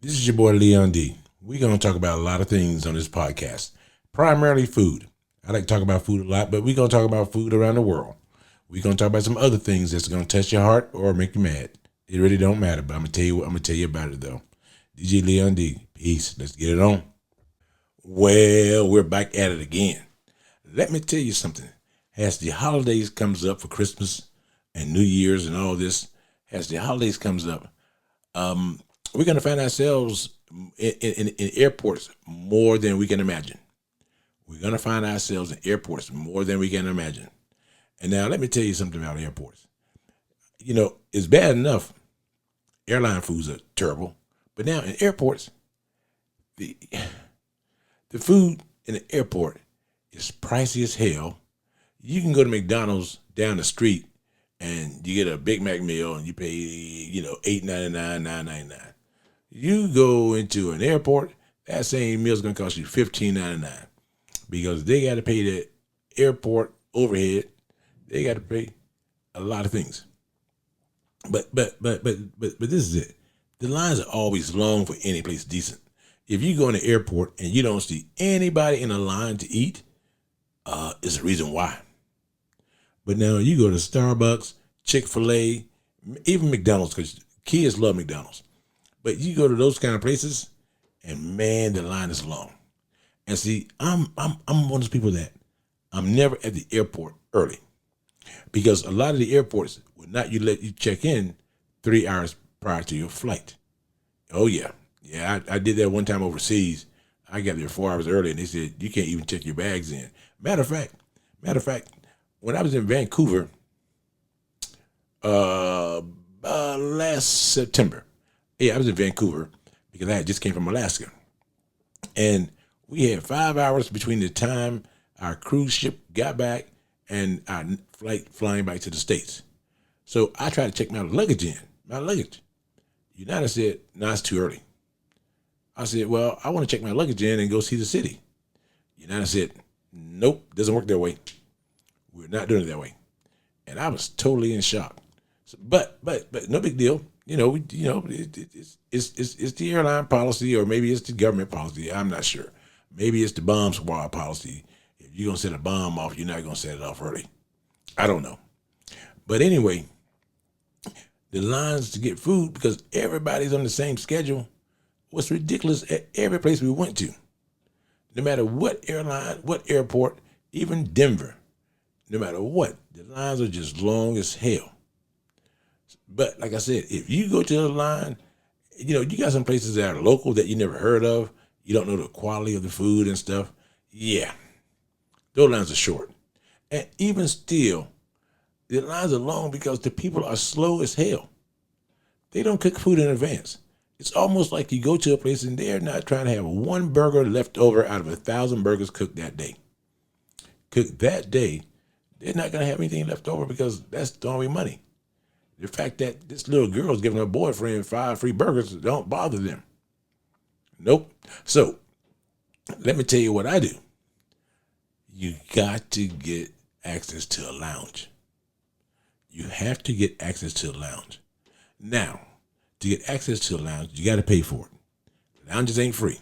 This is your boy Leon D. We're going to talk about a lot of things on this podcast, primarily food. I like to talk about food a lot, but we're going to talk about food around the world. We're going to talk about some other things that's going to touch your heart or make you mad. It really don't matter, but I'm going to tell you about it though. DJ Leon D. Peace. Let's get it on. Well, we're back at it again. Let me tell you something. As the holidays comes up for Christmas and New Year's and all this, as the holidays comes up, we're going to find ourselves in airports more than we can imagine. We're going to find ourselves in airports more than we can imagine. And now let me tell you something about airports. You know, it's bad enough. Airline foods are terrible. But now in airports, the food in the airport is pricey as hell. You can go to McDonald's down the street and you get a Big Mac meal and you pay, $8.99, $9.99. You go into an airport, that same meal is going to cost you $15.99 because they got to pay the airport overhead. They got to pay a lot of things. But this is it. The lines are always long for any place decent. If you go in the airport and you don't see anybody in a line to eat, it's a reason why. But now you go to Starbucks, Chick-fil-A, even McDonald's, because kids love McDonald's. But you go to those kind of places, and man, the line is long. And see, I'm one of those people that I'm never at the airport early, because a lot of the airports will not let you check in 3 hours prior to your flight. Oh yeah, I did that one time overseas. I got there 4 hours early, and they said you can't even check your bags in. Matter of fact, when I was in Vancouver last September. Yeah, I was in Vancouver because I had just came from Alaska. And we had 5 hours between the time our cruise ship got back and our flight flying back to the States. So I tried to check my luggage in, United said, no, it's too early. I said, well, I want to check my luggage in and go see the city. United said, nope, doesn't work that way. We're not doing it that way. And I was totally in shock. So, but no big deal. It's the airline policy, or maybe it's the government policy. I'm not sure. Maybe it's the bomb squad policy. If you're gonna set a bomb off, you're not gonna set it off early. I don't know. But anyway, the lines to get food, because everybody's on the same schedule, was ridiculous at every place we went to. No matter what airline, what airport, even Denver, no matter what, the lines are just long as hell. But like I said, if you go to the line, you got some places that are local that you never heard of. You don't know the quality of the food and stuff. Yeah, those lines are short. And even still, the lines are long because the people are slow as hell. They don't cook food in advance. It's almost like you go to a place and they're not trying to have one burger left over out of 1,000 burgers cooked that day. They're not going to have anything left over because that's throwing away money. The fact that this little girl is giving her boyfriend 5 free burgers don't bother them. Nope. So let me tell you what I do. You got to get access to a lounge. You have to get access to a lounge. Now, to get access to a lounge, you got to pay for it. Lounges ain't free.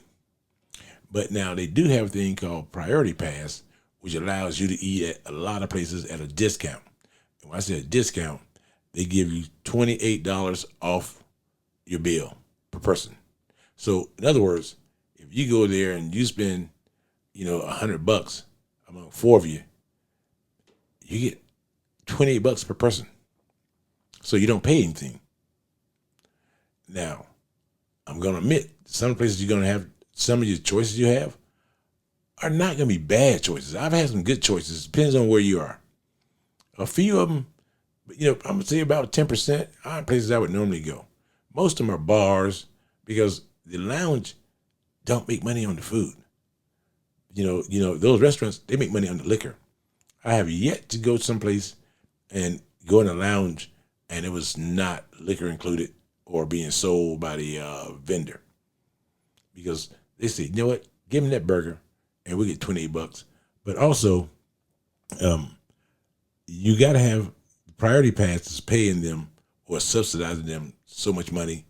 But now they do have a thing called Priority Pass, which allows you to eat at a lot of places at a discount. And when I say a discount, they give you $28 off your bill per person. So in other words, if you go there and you spend, $100 among 4 of you, you get $28 per person. So you don't pay anything. Now, I'm going to admit, some places you're going to have, some of your choices you have are not going to be bad choices. I've had some good choices. Depends on where you are. A few of them, I'm going to say about 10% are places I would normally go. Most of them are bars because the lounge don't make money on the food. Those restaurants, they make money on the liquor. I have yet to go someplace and go in a lounge and it was not liquor included or being sold by the vendor. Because they say, you know what, give them that burger and we get $28. But also, you got to have priority passes paying them or subsidizing them so much money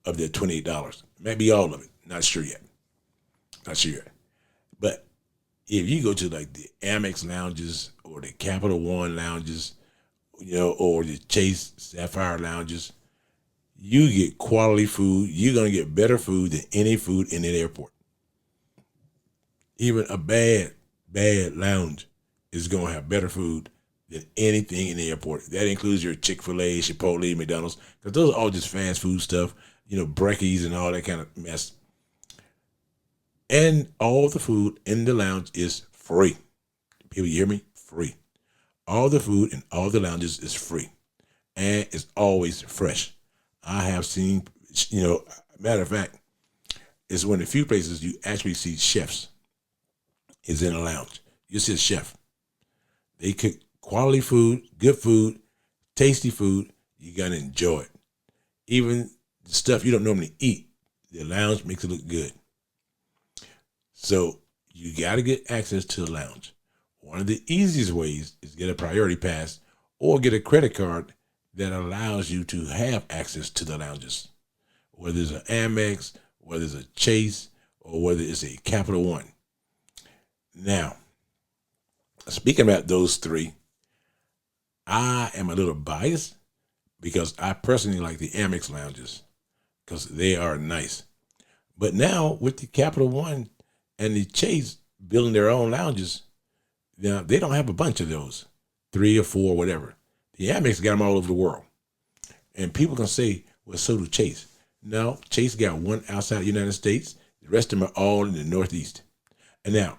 of that $28. Maybe all of it. Not sure yet. Not sure yet. But if you go to like the Amex lounges or the Capital One lounges, or the Chase Sapphire lounges, you get quality food. You're going to get better food than any food in an airport. Even a bad lounge is going to have better food than anything in the airport. That includes your Chick-fil-A, Chipotle, McDonald's, because those are all just fast food stuff, Breckies and all that kind of mess. And all the food in the lounge is free. People, you hear me? Free. All the food in all the lounges is free. And it's always fresh. I have seen, matter of fact, it's one of the few places you actually see chefs is in a lounge. You see a chef. They cook quality food, good food, tasty food. You got to enjoy it. Even the stuff you don't normally eat, the lounge makes it look good. So you got to get access to the lounge. One of the easiest ways is get a priority pass or get a credit card that allows you to have access to the lounges, whether it's an Amex, whether it's a Chase, or whether it's a Capital One. Now, speaking about those three, I am a little biased because I personally like the Amex lounges because they are nice. But now with the Capital One and the Chase building their own lounges, now they don't have a bunch of those, 3 or 4, whatever. The Amex got them all over the world. And people can say, well, so do Chase. No, Chase got one outside the United States. The rest of them are all in the Northeast. And now,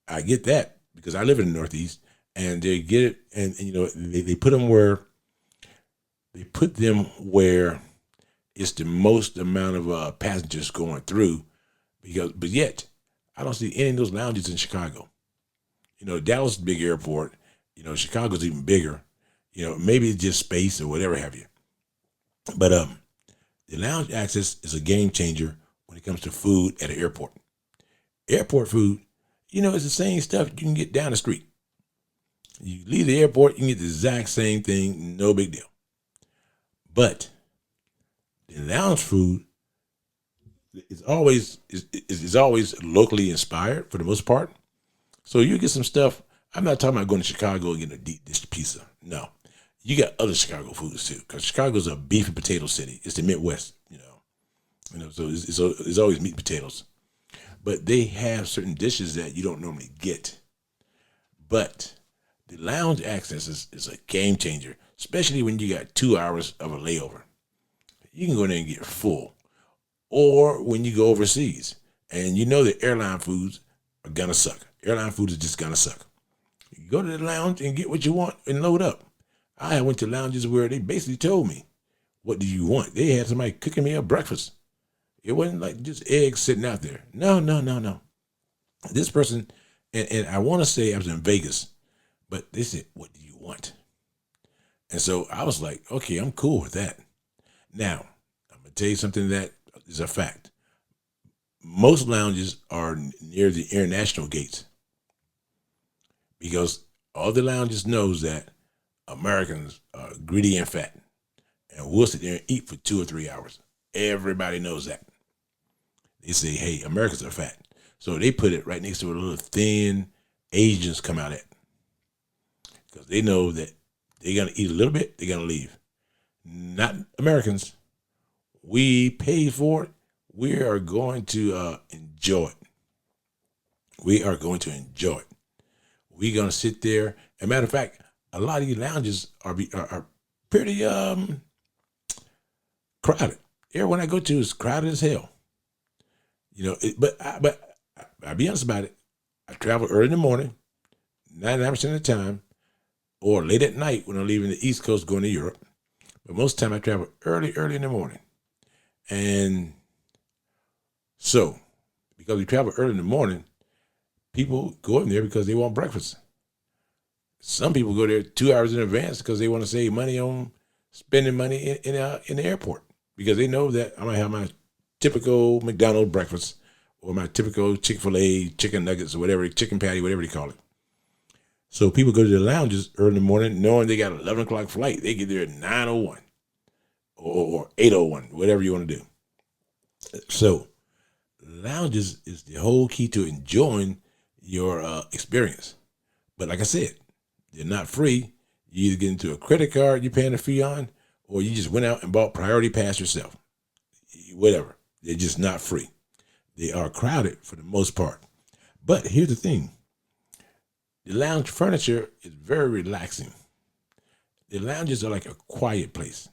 I get that because I live in the Northeast, and they get it, and they put them where it's the most amount of passengers going through. But yet, I don't see any of those lounges in Chicago. Dallas is a big airport. Chicago's even bigger. Maybe it's just space or whatever have you. But the lounge access is a game changer when it comes to food at an airport. Airport food, it's the same stuff you can get down the street. You leave the airport, you can get the exact same thing, no big deal. But the lounge food is always locally inspired for the most part. So you get some stuff. I'm not talking about going to Chicago and getting a deep dish pizza. No. You got other Chicago foods too, because Chicago's a beef and potato city. It's the Midwest, so it's always meat and potatoes. But they have certain dishes that you don't normally get. But the lounge access is a game changer, especially when you got 2 hours of a layover. You can go in there and get full. Or when you go overseas, and the airline foods are gonna suck. Airline food is just gonna suck. You go to the lounge and get what you want and load up. I went to lounges where they basically told me, what do you want? They had somebody cooking me a breakfast. It wasn't like just eggs sitting out there. No. This person, and I want to say I was in Vegas, but they said, what do you want? And so I was like, okay, I'm cool with that. Now, I'm going to tell you something that is a fact. Most lounges are near the international gates because all the lounges knows that Americans are greedy and fat, and we'll sit there and eat for 2 or 3 hours. Everybody knows that. They say, hey, Americans are fat. So they put it right next to where the little thin Asians come out at. Because they know that they're going to eat a little bit, they're going to leave. Not Americans. We paid for it. We are going to enjoy it. We are going to enjoy it. We're going to sit there. As a matter of fact, a lot of these lounges are pretty crowded. Everyone I go to is crowded as hell. But I'll be honest about it. I travel early in the morning, 99% of the time, or late at night when I'm leaving the East Coast going to Europe. But most of the time I travel early in the morning. And so, because we travel early in the morning, people go in there because they want breakfast. Some people go there 2 hours in advance because they want to save money on spending money in the airport, because they know that I might have my typical McDonald's breakfast or my typical Chick-fil-A chicken nuggets or whatever, chicken patty, whatever they call it. So people go to the lounges early in the morning knowing they got an 11 o'clock flight. They get there at 9:01 or 8:01, whatever you want to do. So lounges is the whole key to enjoying your experience. But like I said, they're not free. You either get into a credit card you're paying a fee on, or you just went out and bought priority pass yourself. Whatever. They're just not free. They are crowded for the most part. But here's the thing. The lounge furniture is very relaxing. The lounges are like a quiet place.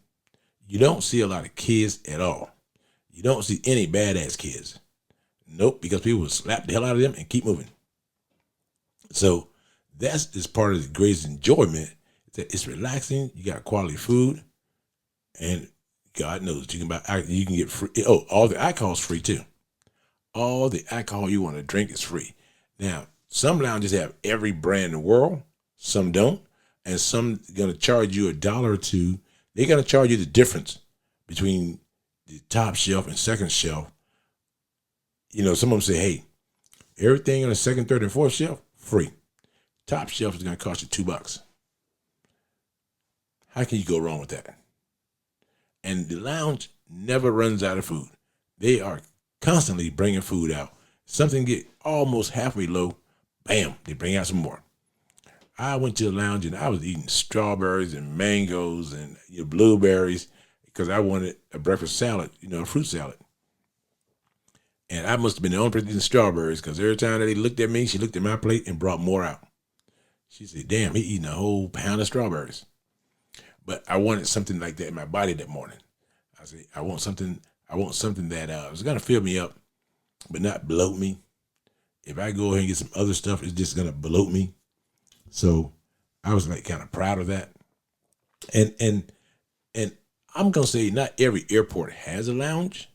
You don't see a lot of kids at all. You don't see any badass kids. Nope, because people will slap the hell out of them and keep moving. So that's just part of the greatest enjoyment. That it's relaxing. You got quality food, and God knows you can get free. Oh, all the alcohol is free too. All the alcohol you want to drink is free. Now, some lounges have every brand in the world. Some don't, and some going to charge you $1 or $2. They're going to charge you the difference between the top shelf and second shelf. Some of them say, hey, everything on the second, third, and fourth shelf, free. Top shelf is going to cost you $2. How can you go wrong with that? And the lounge never runs out of food. They are constantly bringing food out. Something get almost halfway low, bam, they bring out some more. I went to the lounge and I was eating strawberries and mangoes and blueberries because I wanted a breakfast salad, a fruit salad. And I must have been the only person eating strawberries because every time that they looked at me, she looked at my plate and brought more out. She said, damn, he eating a whole pound of strawberries. But I wanted something like that in my body that morning. I said, I want something that was going to fill me up, but not bloat me. If I go ahead and get some other stuff, it's just going to bloat me. So I was like kind of proud of that. And I'm going to say not every airport has a lounge,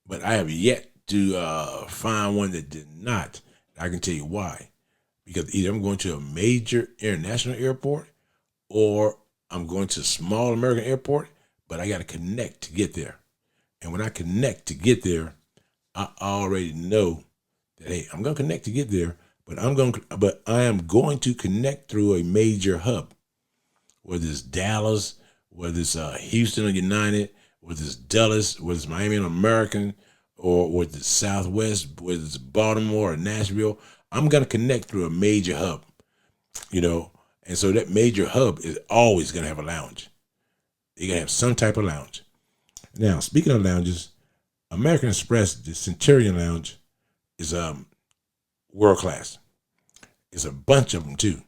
but I have yet to find one that did not. I can tell you why. Because either I'm going to a major international airport or I'm going to a small American airport, but I got to connect to get there. And when I connect to get there, I already know that, hey, I'm going to connect to get there, but I am going to connect through a major hub, whether it's Dallas, whether it's Houston or United, whether it's Dulles, whether it's Miami and American, or whether it's Southwest, whether it's Baltimore or Nashville. I'm going to connect through a major hub, and so that major hub is always going to have a lounge. You're going to have some type of lounge. Now, speaking of lounges, American Express, the Centurion Lounge, is world class. It's a bunch of them too.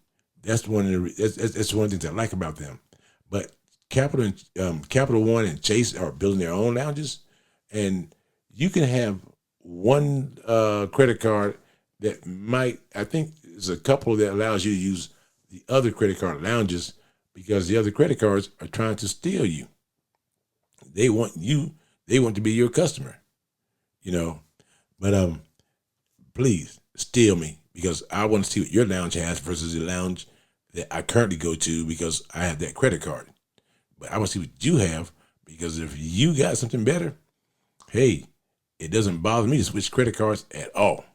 That's one of the things I like about them. But Capital One and Chase are building their own lounges, and you can have one credit card that I think there's a couple that allows you to use the other credit card lounges because the other credit cards are trying to steal you. They want to be your customer, but please steal me because I want to see what your lounge has versus the lounge that I currently go to because I have that credit card. But I want to see what you have because if you got something better, hey, it doesn't bother me to switch credit cards at all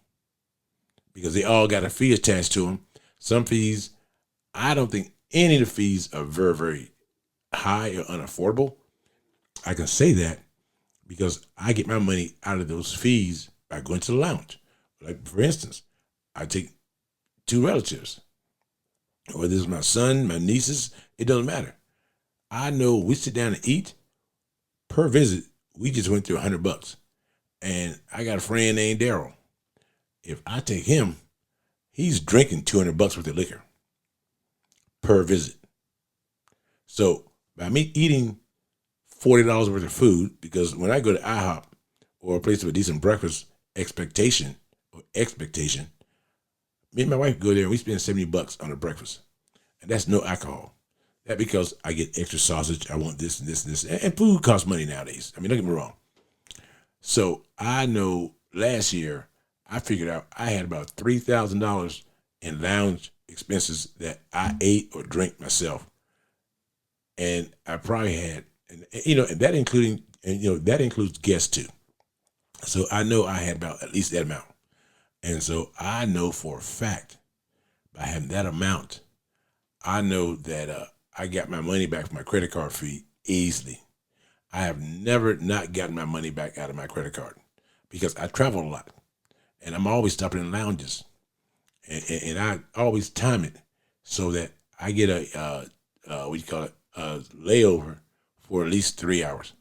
because they all got a fee attached to them. Some fees, I don't think any of the fees are very, very high or unaffordable. I can say that because I get my money out of those fees by going to the lounge. Like, for instance, I take 2 relatives, whether it's my son, my nieces, it doesn't matter. I know we sit down and eat per visit. We just went through $100, and I got a friend named Daryl. If I take him, he's drinking $200 worth of liquor per visit. So by me eating $40 worth of food, because when I go to IHOP or a place with a decent breakfast expectation, me and my wife go there and we spend $70 on a breakfast, and that's no alcohol. That because I get extra sausage. I want this and this and this, and food costs money nowadays. I mean, don't get me wrong. So I know last year I figured out I had about $3,000 in lounge expenses that I ate or drank myself, and I probably had, and that includes guests too. So I know I had about at least that amount, and so I know for a fact by having that amount, I know that I got my money back from my credit card fee easily. I have never not gotten my money back out of my credit card because I travel a lot and I'm always stopping in lounges, and I always time it so that I get a layover for at least 3 hours.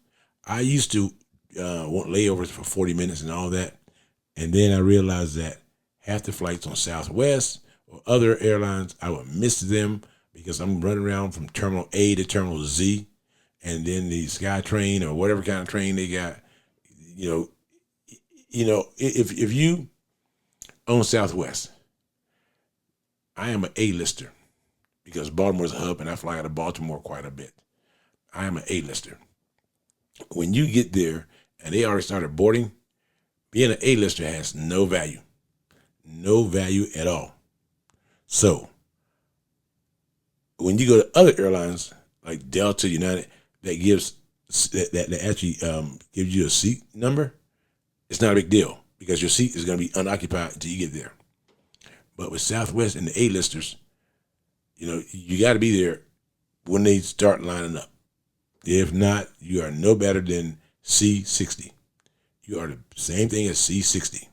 I used to want layovers for 40 minutes and all that, and then I realized that half the flights on Southwest or other airlines, I would miss them because I'm running around from Terminal A to Terminal Z, and then the SkyTrain or whatever kind of train they got, if you own Southwest, I am an A-lister because Baltimore's a hub and I fly out of Baltimore quite a bit. I am an A-lister. When you get there and they already started boarding, being an A-lister has no value at all. So when you go to other airlines like Delta, United, that actually gives you a seat number, it's not a big deal because your seat is going to be unoccupied until you get there. But with Southwest and the A-listers, you got to be there when they start lining up. If not, you are no better than C60. You are the same thing as C60,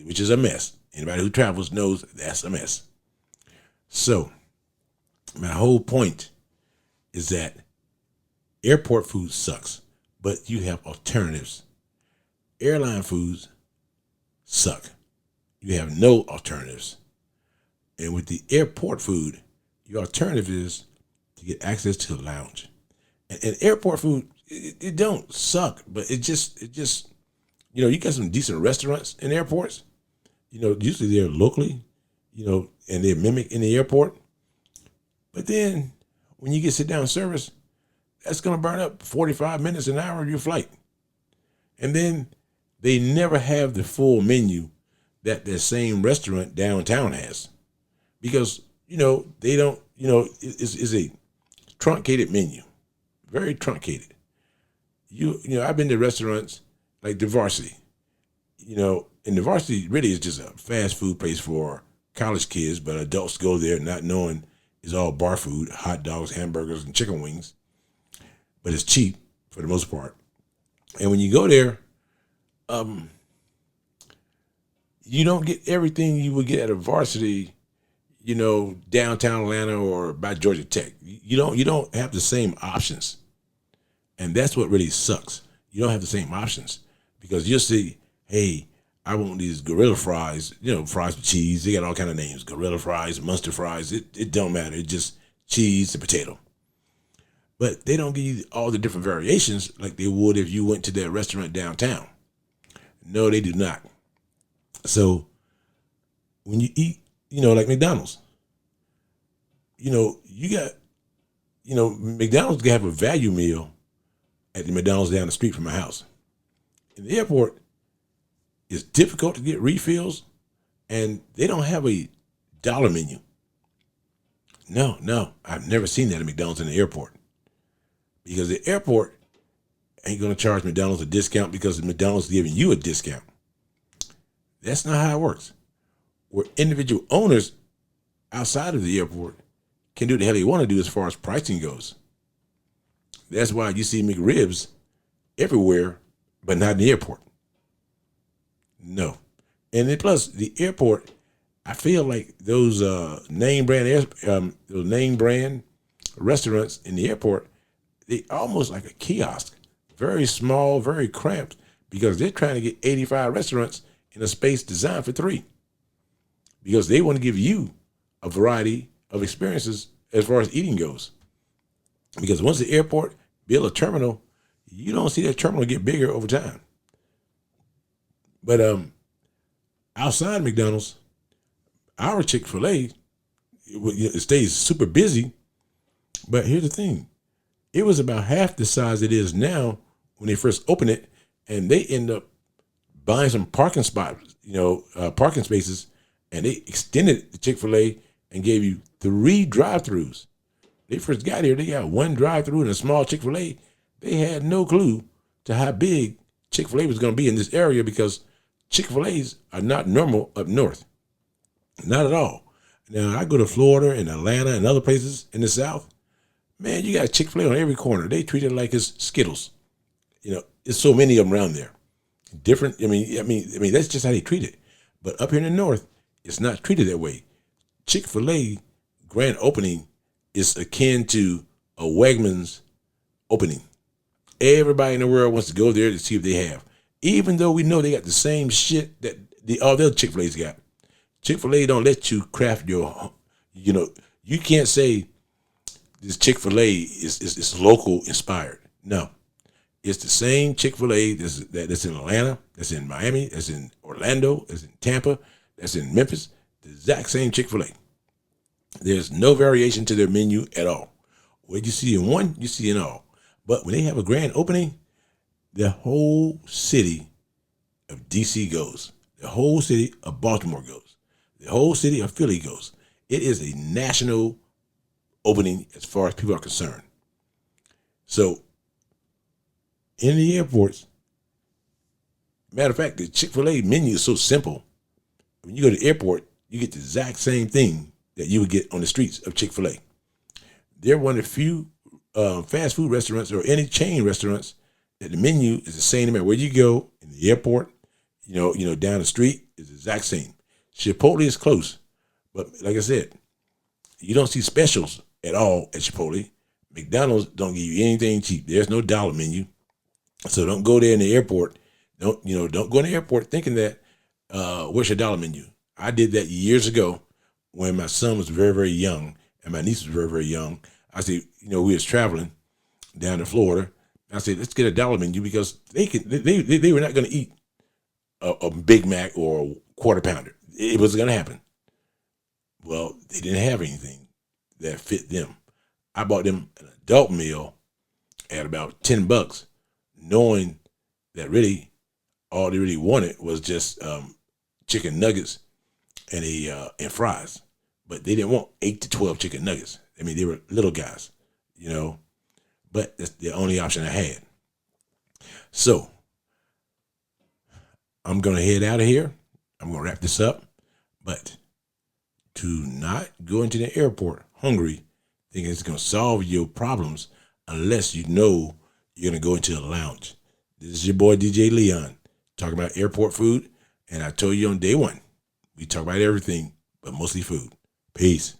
which is a mess. Anybody who travels knows that's a mess. So my whole point is that airport food sucks, but you have alternatives. Airline foods suck. You have no alternatives. And with the airport food, your alternative is to get access to the lounge. And airport food, it don't suck, but it just, you got some decent restaurants in airports. Usually they're locally, and they mimic in the airport. But then when you get sit down service, that's going to burn up 45 minutes, an hour of your flight. And then they never have the full menu that the same restaurant downtown has, because, they don't, it's a truncated menu, very truncated. I've been to restaurants like the Varsity, and the Varsity really is just a fast food place for college kids, but adults go there not knowing it's all bar food, hot dogs, hamburgers, and chicken wings. But it's cheap for the most part. And when you go there, you don't get everything you would get at a Varsity, downtown Atlanta or by Georgia Tech. You don't have the same options. And that's what really sucks. You don't have the same options because you'll see, hey, I want these gorilla fries, fries with cheese. They got all kind of names, gorilla fries, mustard fries. It don't matter. It's just cheese and potato. But they don't give you all the different variations like they would if you went to their restaurant downtown. No, they do not. So when you eat, like McDonald's, you got, McDonald's can have a value meal at the McDonald's down the street from my house. In the airport, it's difficult to get refills, and they don't have a dollar menu. No, I've never seen that at McDonald's in the airport, because the airport ain't going to charge McDonald's a discount because McDonald's is giving you a discount. That's not how it works. Where individual owners outside of the airport can do what the hell they want to do as far as pricing goes. That's why you see McRibs everywhere, but not in the airport. No. And then plus the airport, I feel like those name brand restaurants in the airport, they almost like a kiosk, very small, very cramped, because they're trying to get 85 restaurants in a space designed for 3, because they want to give you a variety of experiences as far as eating goes. Because once the airport build a terminal, you don't see that terminal get bigger over time. But outside McDonald's, our Chick-fil-A, it stays super busy. But here's the thing. It was about half the size it is now when they first opened it, and they end up buying some parking spots, parking spaces, and they extended the Chick-fil-A and gave you 3 drive-thrus. They first got here, they got 1 drive-thru and a small Chick-fil-A. They had no clue to how big Chick-fil-A was going to be in this area, because Chick-fil-A's are not normal up north. Not at all. Now, I go to Florida and Atlanta and other places in the South. Man, you got Chick-fil-A on every corner. They treat it like it's Skittles. There's so many of them around there. Different. That's just how they treat it. But up here in the north, it's not treated that way. Chick-fil-A grand opening is akin to a Wegmans opening. Everybody in the world wants to go there to see if they have. Even though we know they got the same shit that all the other Chick-fil-A's got. Chick-fil-A don't let you craft your, you can't say this Chick-fil-A is local inspired. No. It's the same Chick-fil-A that's in Atlanta, that's in Miami, that's in Orlando, that's in Tampa, that's in Memphis. The exact same Chick-fil-A. There's no variation to their menu at all. What you see in one, you see in all. But when they have a grand opening, the whole city of DC goes. The whole city of Baltimore goes. The whole city of Philly goes. It is a national opening as far as people are concerned. So, in the airports, matter of fact, the Chick-fil-A menu is so simple. When you go to the airport, you get the exact same thing that you would get on the streets of Chick-fil-A. They're one of the few fast food restaurants or any chain restaurants that the menu is the same no matter where you go in the airport, down the street is the exact same. Chipotle is close, but like I said, you don't see specials at all at Chipotle. McDonald's don't give you anything cheap. There's no dollar menu. So don't go there in the airport. Don't go in the airport thinking that, what's your dollar menu? I did that years ago when my son was very, very young and my niece was very, very young. I said, we was traveling down to Florida. I said, let's get a dollar menu because they were not going to eat a Big Mac or a quarter pounder. It wasn't going to happen. Well, they didn't have anything that fit them. I bought them an adult meal at about $10, knowing that really all they really wanted was just chicken nuggets and fries. But they didn't want 8 to 12 chicken nuggets. They were little guys, but that's the only option I had. So I'm going to head out of here. I'm going to wrap this up, but to not go into the airport hungry, thinking it's going to solve your problems unless you know you're going to go into a lounge. This is your boy, DJ Leon, talking about airport food. And I told you on day one, we talk about everything, but mostly food. Peace.